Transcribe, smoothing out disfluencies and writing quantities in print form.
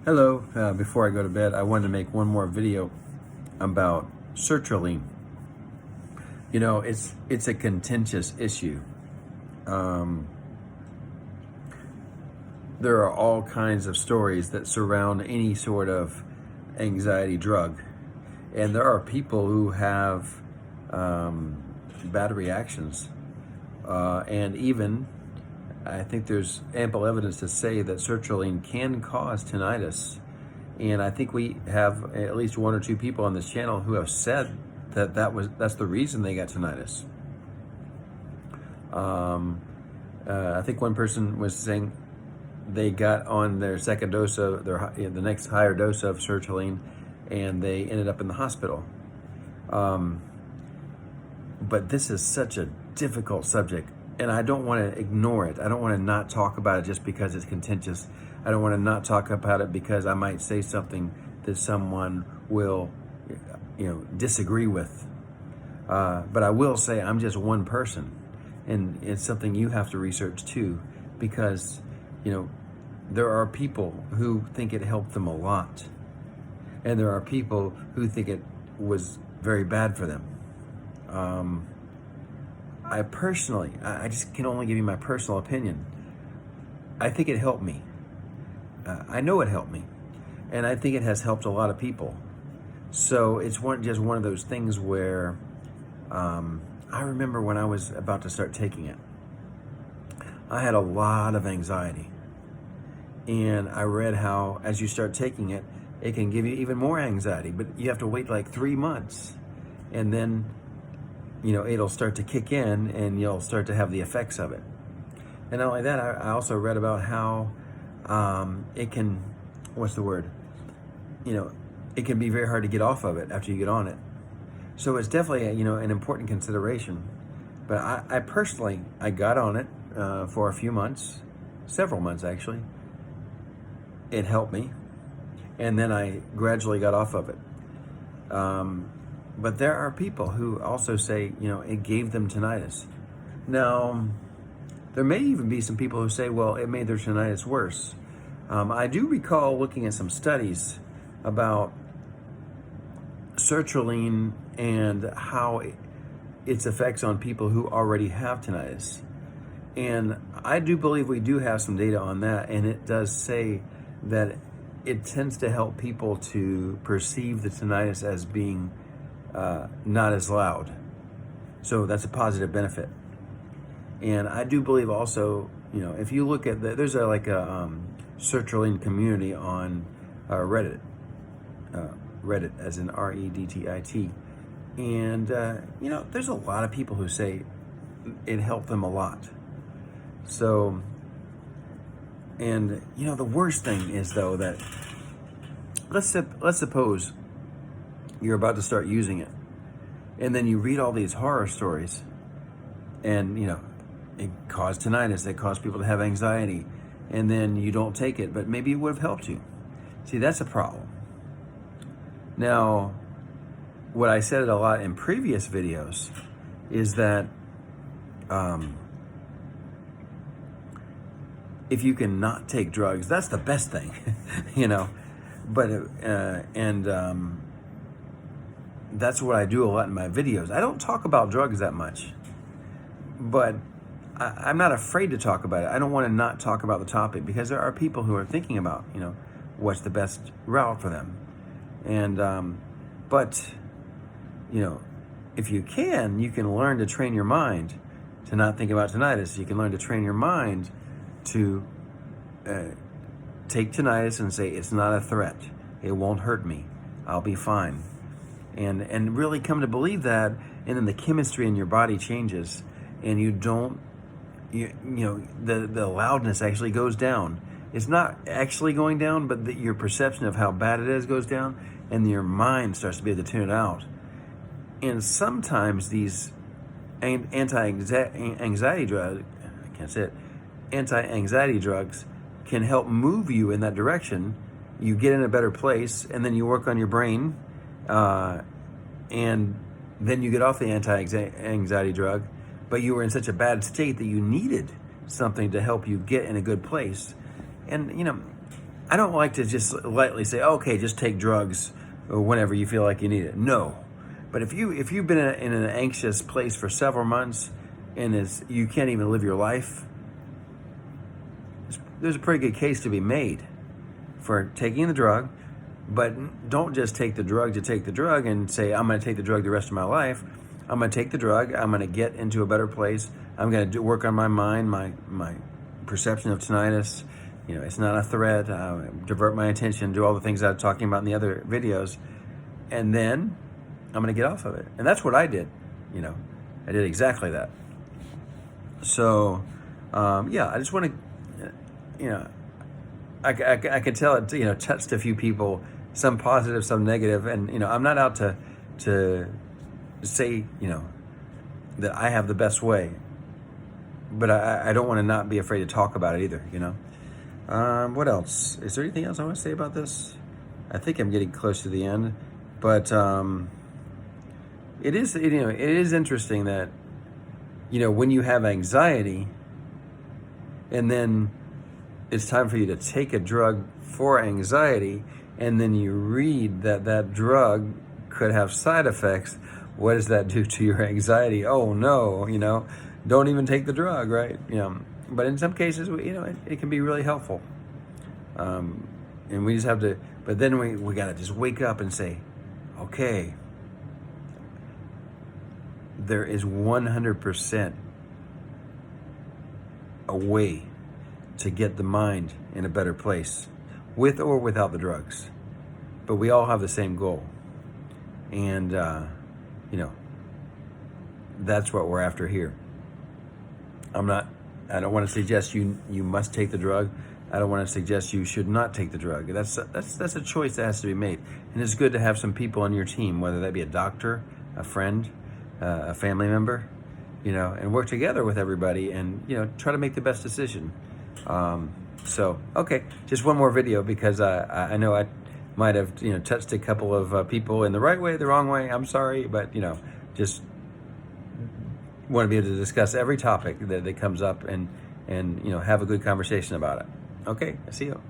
Hello, before I go to bed, I wanted to make one more video about sertraline. It's a contentious issue. Um, there are all kinds of stories that surround any sort of anxiety drug. And there are people who have bad reactions. And even, I think there's ample evidence to say that sertraline can cause tinnitus. And I think we have at least one or two people on this channel who have said that that's the reason they got tinnitus. I think one person was saying they got on their second dose of the next higher dose of sertraline, and they ended up in the hospital. But this is such a difficult subject, and I don't want to ignore it. I don't want to not talk about it just because it's contentious. I don't want to not talk about it because I might say something that someone will, disagree with. But I will say I'm just one person, and it's something you have to research too, because, there are people who think it helped them a lot, and there are people who think it was very bad for them. I personally, I just can only give you my personal opinion. I think it helped me. I know it helped me, and I think it has helped a lot of people. So it's just one of those things where I remember when I was about to start taking it, I had a lot of anxiety, and I read how as you start taking it, it can give you even more anxiety, but you have to wait like 3 months, and then it'll start to kick in, and you'll start to have the effects of it. And not only that, I also read about how it can, it can be very hard to get off of it after you get on it. So it's definitely an important consideration. But I personally got on it for a few months, several months actually. It helped me, and then I gradually got off of it. But there are people who also say, it gave them tinnitus. Now, there may even be some people who say, well, it made their tinnitus worse. I do recall looking at some studies about sertraline and how its effects on people who already have tinnitus. And I do believe we do have some data on that, and it does say that it tends to help people to perceive the tinnitus as being not as loud. So that's a positive benefit. And I do believe also, if you look at there's a sertraline community on Reddit, Reddit as in Reddit, and there's a lot of people who say it helped them a lot. So, and the worst thing is though that let's suppose you're about to start using it, and then you read all these horror stories, and it caused tinnitus, it caused people to have anxiety, and then you don't take it, but maybe it would have helped you. See, that's a problem. Now, what I said a lot in previous videos is that if you can not take drugs, that's the best thing, but that's what I do a lot in my videos. I don't talk about drugs that much, but I'm not afraid to talk about it. I don't want to not talk about the topic because there are people who are thinking about, what's the best route for them. And, but, if you can learn to train your mind to not think about tinnitus. You can learn to train your mind to take tinnitus and say, it's not a threat. It won't hurt me. I'll be fine. And really come to believe that, and then the chemistry in your body changes, and the loudness actually goes down. It's not actually going down, but your perception of how bad it is goes down, and your mind starts to be able to tune it out. And sometimes these anti-anxiety drugs can help move you in that direction. You get in a better place, and then you work on your brain, and then you get off the anti-anxiety drug, but you were in such a bad state that you needed something to help you get in a good place. And I don't like to just lightly say, okay, just take drugs whenever you feel like you need it. No. But if you've been in an anxious place for several months and you can't even live your life, there's a pretty good case to be made for taking the drug. But don't just take the drug to take the drug and say, I'm going to take the drug the rest of my life. I'm going to take the drug. I'm going to get into a better place. I'm going to work on my mind, my perception of tinnitus. It's not a threat. Divert my attention, do all the things I was talking about in the other videos. And then I'm going to get off of it. And that's what I did. I did exactly that. So, I just want to, I could tell it, touched a few people, some positive, some negative. And, I'm not out to say, that I have the best way, but I don't want to not be afraid to talk about it either, What else? Is there anything else I want to say about this? I think I'm getting close to the end, but it is interesting that, when you have anxiety and then it's time for you to take a drug for anxiety, and then you read that drug could have side effects, what does that do to your anxiety? Oh no, don't even take the drug, right? But in some cases, it can be really helpful. And we just have to, but then we got to just wake up and say, okay, there is 100% a way to get the mind in a better place, with or without the drugs. But we all have the same goal. And, that's what we're after here. I don't want to suggest you must take the drug. I don't want to suggest you should not take the drug. That's a choice that has to be made. And it's good to have some people on your team, whether that be a doctor, a friend, a family member, and work together with everybody and, try to make the best decision. Okay, just one more video because I know I might have, touched a couple of people in the right way, the wrong way. I'm sorry, but, just want to be able to discuss every topic that comes up and have a good conversation about it. Okay, I see you.